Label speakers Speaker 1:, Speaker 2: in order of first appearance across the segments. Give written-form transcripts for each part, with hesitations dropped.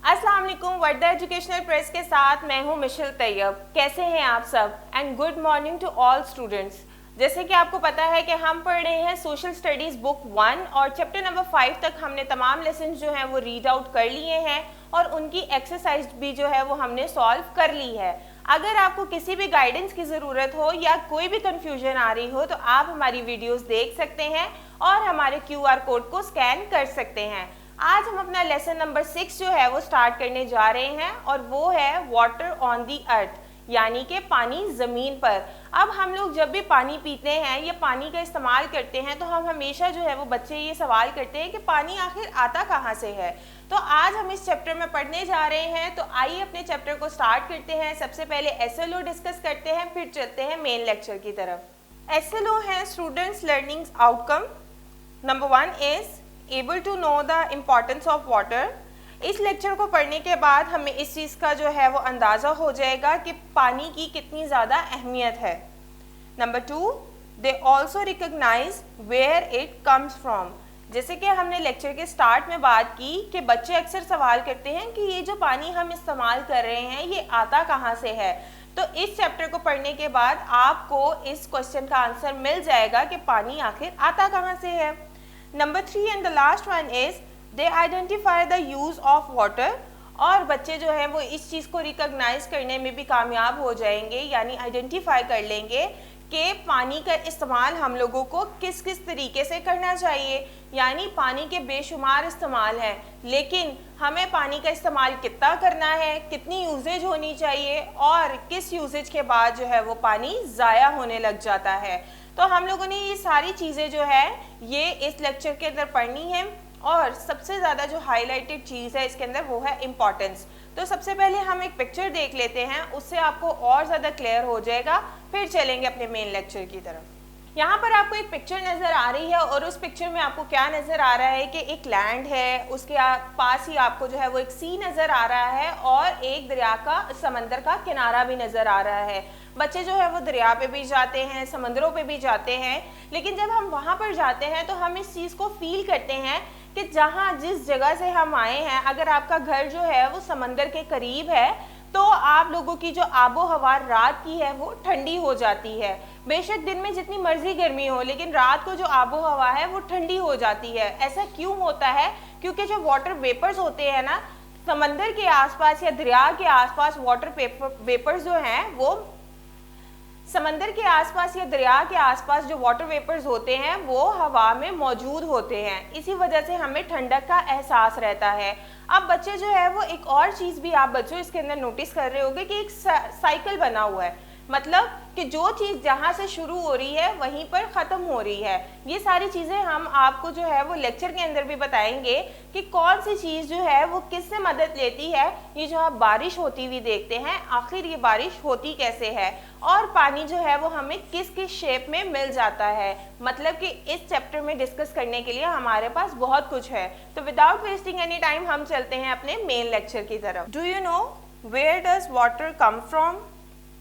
Speaker 1: अस्सलाम वालेकुम। वर्दा educational press के साथ मैं हूं मिशेल तैयब। कैसे हैं आप सब? And good morning to all students. जैसे कि आपको पता है कि हम पढ़ रहे हैं सोशल स्टडीज़ बुक 1 और चैप्टर नंबर 5 तक हमने तमाम लेसन जो हैं वो रीड आउट कर लिए हैं और उनकी एक्सरसाइज भी जो है वो हमने सॉल्व कर ली है। अगर आपको किसी भी गाइडेंस की ज़रूरत हो या कोई भी कन्फ्यूजन आ रही हो तो आप हमारी वीडियोज़ देख सकते हैं और हमारे QR कोड को स्कैन कर सकते हैं। आज हम अपना लेसन नंबर 6 जो है वो स्टार्ट करने जा रहे हैं और वो है वाटर ऑन दी अर्थ, यानी कि पानी ज़मीन पर। अब हम लोग जब भी पानी पीते हैं या पानी का इस्तेमाल करते हैं तो हम हमेशा जो है वो बच्चे ये सवाल करते हैं कि पानी आखिर आता कहाँ से है। तो आज हम इस चैप्टर में पढ़ने जा रहे हैं, तो आइए अपने चैप्टर को स्टार्ट करते हैं। सबसे पहले SLO डिस्कस करते हैं, फिर चलते हैं मेन लेक्चर की तरफ। SLO है students learning outcome. Number 1 is able to know the importance of water. इस लेक्चर को पढ़ने के बाद हमें इस चीज़ का जो है वो अंदाज़ा हो जाएगा कि पानी की कितनी ज़्यादा अहमियत है। Number 2, they also recognise where it comes from. जैसे कि हमने लेक्चर के स्टार्ट में बात की कि बच्चे अक्सर सवाल करते हैं कि ये जो पानी हम इस्तेमाल कर रहे हैं ये आता कहाँ से है। तो इस चैप्टर को पढ़ने के बाद आपको इस क्वेश्चन का आंसर मिल जाएगा कि पानी आखिर आता कहाँ से है। Number 3 and the last one is they identify the use of water. और बच्चे जो है वो इस चीज़ को रिकॉग्नाइज करने में भी कामयाब हो जाएंगे, यानी आइडेंटिफाई कर लेंगे कि पानी का इस्तेमाल हम लोगों को किस किस तरीके से करना चाहिए। यानी पानी के बेशुमार इस्तेमाल हैं, लेकिन हमें पानी का इस्तेमाल कितना करना है, कितनी यूजेज होनी चाहिए और किस यूजेज के बाद जो है वो पानी ज़ाया होने लग जाता है। तो हम लोगों ने ये सारी चीज़ें जो है ये इस लेक्चर के अंदर पढ़नी है और सबसे ज़्यादा जो हाईलाइटेड चीज़ है इसके अंदर वो है इम्पॉर्टेंस। तो सबसे पहले हम एक पिक्चर देख लेते हैं, उससे आपको और ज़्यादा क्लियर हो जाएगा, फिर चलेंगे अपने मेन लेक्चर की तरफ। यहाँ पर आपको एक पिक्चर नज़र आ रही है और उस पिक्चर में आपको क्या नज़र आ रहा है कि एक लैंड है, उसके पास ही आपको जो है वो एक सी नज़र आ रहा है और एक दरिया का समंदर का किनारा भी नज़र आ रहा है। बच्चे जो है वो दरिया पे भी जाते हैं, समंदरों पे भी जाते हैं, लेकिन जब हम वहाँ पर जाते हैं तो हम इस चीज़ को फील करते हैं कि जहाँ जिस जगह से हम आए हैं, अगर आपका घर जो है वो समंदर के करीब है तो आप लोगों की जो आबो हवा रात की है वो ठंडी हो जाती है। बेशक दिन में जितनी मर्जी गर्मी हो, लेकिन रात को जो आबो हवा है वो ठंडी हो जाती है। ऐसा क्यों होता है? क्योंकि जो वाटर वेपर्स होते हैं ना, समंदर के आसपास या दरिया के आसपास वाटर वेपर्स जो हैं वो समंदर के आसपास या दरिया के आसपास जो वाटर वेपर्स होते हैं वो हवा में मौजूद होते हैं। इसी वजह से हमें ठंडक का एहसास रहता है। अब बच्चे जो है वो एक और चीज़ भी आप बच्चों इसके अंदर नोटिस कर रहे होंगे कि एक साइकिल बना हुआ है, मतलब कि जो चीज़ जहाँ से शुरू हो रही है वहीं पर ख़त्म हो रही है। ये सारी चीज़ें हम आपको जो है वो लेक्चर के अंदर भी बताएंगे कि कौन सी चीज़ जो है वो किससे मदद लेती है। ये जो आप बारिश होती हुई देखते हैं, आखिर ये बारिश होती कैसे है और पानी जो है वो हमें किस किस शेप में मिल जाता है। मतलब कि इस चैप्टर में डिस्कस करने के लिए हमारे पास बहुत कुछ है। तो विदाउट वेस्टिंग एनी टाइम हम चलते हैं अपने मेन लेक्चर की तरफ। Do you know where does water come from?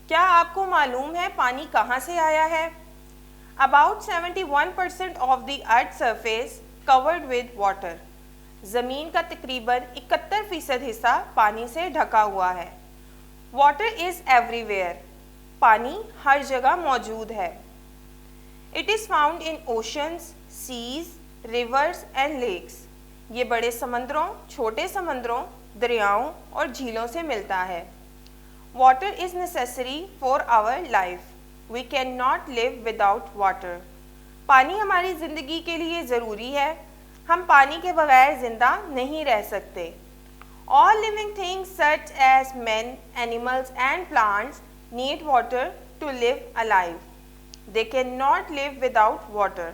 Speaker 1: क्या आपको मालूम है पानी कहाँ से आया है? About 71% of the earth surface covered with water. ज़मीन का तकरीबन 71% हिस्सा पानी से ढका हुआ है। Water is everywhere. पानी हर जगह मौजूद है। It is found in oceans, seas, rivers and lakes. ये बड़े समंदरों, छोटे समंदरों, दरियाओं और झीलों से मिलता है। Water is necessary for our life. We can not live without water. पानी हमारी ज़िंदगी के लिए ज़रूरी है। हम पानी के बगैर ज़िंदा नहीं रह सकते। All living things such as man, animals and plants need water to live alive. They cannot live without water.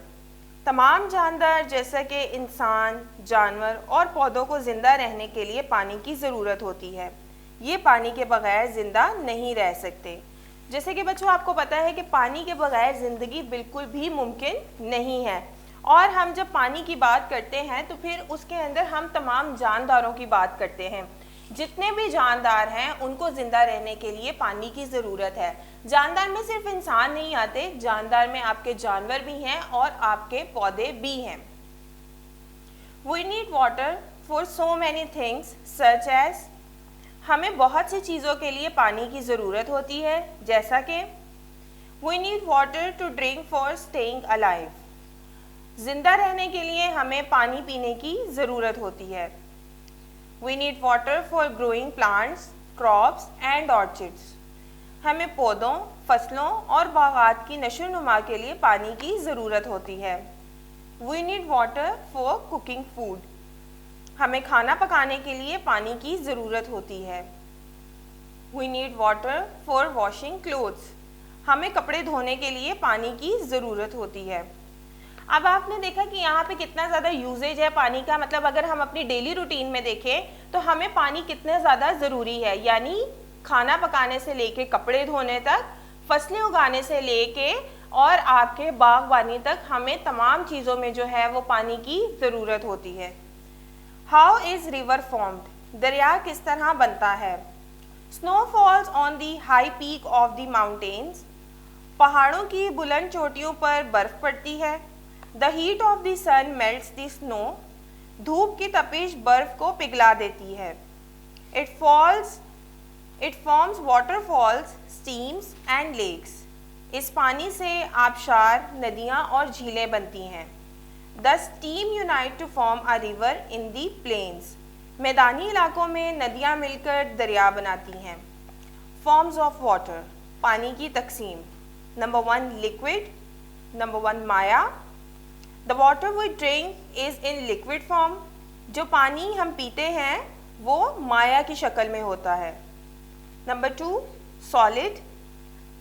Speaker 1: तमाम जानदार जैसा कि इंसान, जानवर और पौधों को ज़िंदा रहने के लिए पानी की ज़रूरत होती है। ये पानी के बगैर ज़िंदा नहीं रह सकते। जैसे कि बच्चों आपको पता है कि पानी के बगैर ज़िंदगी बिल्कुल भी मुमकिन नहीं है। और हम जब पानी की बात करते हैं तो फिर उसके अंदर हम तमाम जानदारों की बात करते हैं। जितने भी जानदार हैं उनको जिंदा रहने के लिए पानी की ज़रूरत है। जानदार में सिर्फ इंसान नहीं आते, जानदार में आपके जानवर भी हैं और आपके पौधे भी हैं। We need water for so many things such as, हमें बहुत सी चीज़ों के लिए पानी की ज़रूरत होती है, जैसा कि We need water to drink for staying alive, जिंदा रहने के लिए हमें पानी पीने की ज़रूरत होती है। We need water for growing plants, crops and orchards, हमें पौधों, फसलों और बागात की नशोनुमा के लिए पानी की ज़रूरत होती है। We need water for cooking food, हमें खाना पकाने के लिए पानी की ज़रूरत होती है। We need water for washing clothes, हमें कपड़े धोने के लिए पानी की ज़रूरत होती है। अब आपने देखा कि यहाँ पे कितना ज़्यादा यूजेज है पानी का, मतलब अगर हम अपनी डेली रूटीन में देखें तो हमें पानी कितना ज़्यादा ज़रूरी है। यानी खाना पकाने से लेके कपड़े धोने तक, फसलें उगाने से लेके और आपके बागबानी तक, हमें तमाम चीज़ों में जो है वो पानी की ज़रूरत होती है। हाउ इज़ रिवर फॉर्म्ड, दरिया किस तरह बनता है। Snow falls on the high peak of the mountains, पहाड़ों की बुलंद चोटियों पर बर्फ़ पड़ती है। The heat of the sun melts the snow, धूप की तपिश बर्फ को पिघला देती है। It forms waterfalls, streams and lakes, इस पानी से आबशार, नदियाँ और झीलें बनती हैं। The stream unite to form a river in the plains, मैदानी इलाकों में नदियाँ मिलकर दरिया बनाती हैं। Forms of water, पानी की तकसीम। Number 1 liquid, Number 1 Maya. The water we drink is in liquid form, जो पानी हम पीते हैं वो माया की शक्ल में होता है। Number 2 solid,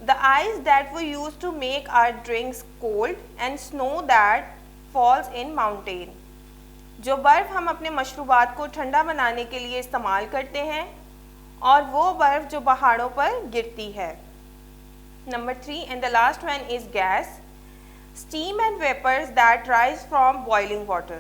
Speaker 1: the ice that we use to make our drinks cold and snow that falls in mountain, जो बर्फ़ हम अपने मशरूबात को ठंडा बनाने के लिए इस्तेमाल करते हैं और वो बर्फ़ जो पहाड़ों पर गिरती है। Number 3 and the last one is gas, steam and vapors that rise from boiling water.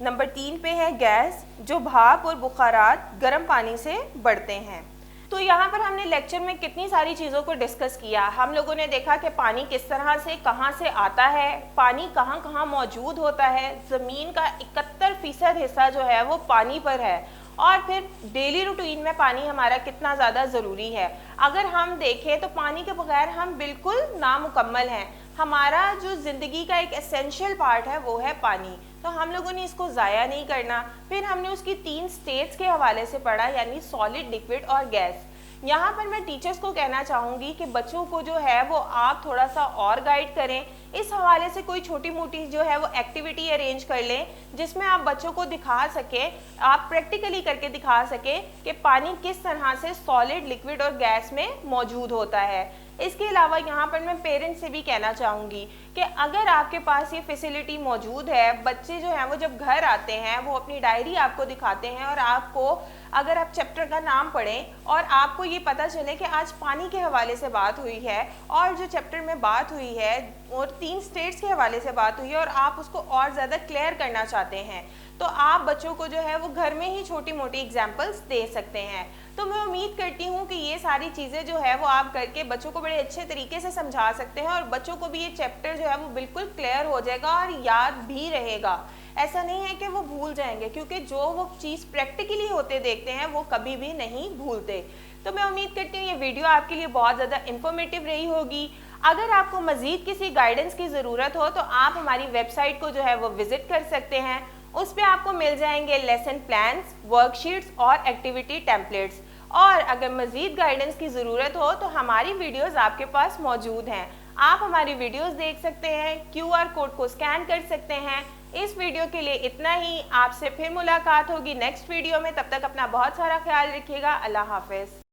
Speaker 1: Number 3 पे है गैस, जो भाप और बुखारात गर्म पानी से बढ़ते हैं। तो यहाँ पर हमने लेक्चर में कितनी सारी चीज़ों को डिस्कस किया। हम लोगों ने देखा कि पानी किस तरह से कहाँ से आता है, पानी कहाँ कहाँ मौजूद होता है, ज़मीन का 71% हिस्सा जो है वो पानी पर है, और फिर डेली रूटीन में पानी हमारा कितना ज़्यादा ज़रूरी है। अगर हम देखें तो पानी के बगैर हम बिल्कुल नामुकम्मल हैं। हमारा जो ज़िंदगी का एक एसेंशियल पार्ट है वो है पानी, तो हम लोगों ने इसको ज़ाया नहीं करना। फिर हमने उसकी 3 स्टेट्स के हवाले से पढ़ा, यानी सॉलिड, लिक्विड और गैस। यहाँ पर मैं टीचर्स को कहना चाहूँगी कि बच्चों को जो है वो आप थोड़ा सा और गाइड करें, इस हवाले से कोई छोटी मोटी जो है वो एक्टिविटी अरेंज कर लें जिसमें आप बच्चों को दिखा सकें, आप प्रैक्टिकली करके दिखा सकें कि पानी किस तरह से सॉलिड, लिक्विड और गैस में मौजूद होता है। इसके अलावा यहाँ पर मैं पेरेंट्स से भी कहना चाहूँगी कि अगर आपके पास ये फैसिलिटी मौजूद है, बच्चे जो हैं वो जब घर आते हैं वो अपनी डायरी आपको दिखाते हैं और आपको अगर आप चैप्टर का नाम पढ़ें और आपको ये पता चले कि आज पानी के हवाले से बात हुई है और जो चैप्टर में बात हुई है और 3 स्टेट्स के हवाले से बात हुई है और आप उसको और ज़्यादा क्लियर करना चाहते हैं, तो आप बच्चों को जो है वो घर में ही छोटी मोटी एग्जाम्पल्स दे सकते हैं। तो मैं उम्मीद करती हूँ कि ये सारी चीज़ें जो है वो आप करके बच्चों को बड़े अच्छे तरीके से समझा सकते हैं और बच्चों को भी ये चैप्टर जो है वो बिल्कुल क्लियर हो जाएगा और याद भी रहेगा। ऐसा नहीं है कि वो भूल जाएंगे, क्योंकि जो वो चीज़ प्रैक्टिकली होते देखते हैं वो कभी भी नहीं भूलते। तो मैं उम्मीद करती हूँ ये वीडियो आपके लिए बहुत ज़्यादा इन्फॉर्मेटिव रही होगी। अगर आपको मज़ीद किसी गाइडेंस की ज़रूरत हो तो आप हमारी वेबसाइट को जो है वो विज़िट कर सकते हैं। उस पर आपको मिल जाएंगे लेसन प्लान्स, वर्कशीट्स और एक्टिविटी टेम्पलेट्स। और अगर मज़ीद गाइडेंस की ज़रूरत हो तो हमारी वीडियोस आपके पास मौजूद हैं, आप हमारी वीडियोस देख सकते हैं, QR कोड को स्कैन कर सकते हैं। इस वीडियो के लिए इतना ही, आपसे फिर मुलाकात होगी नेक्स्ट वीडियो में। तब तक अपना बहुत सारा ख्याल रखिएगा। अल्लाह हाफ़िज़।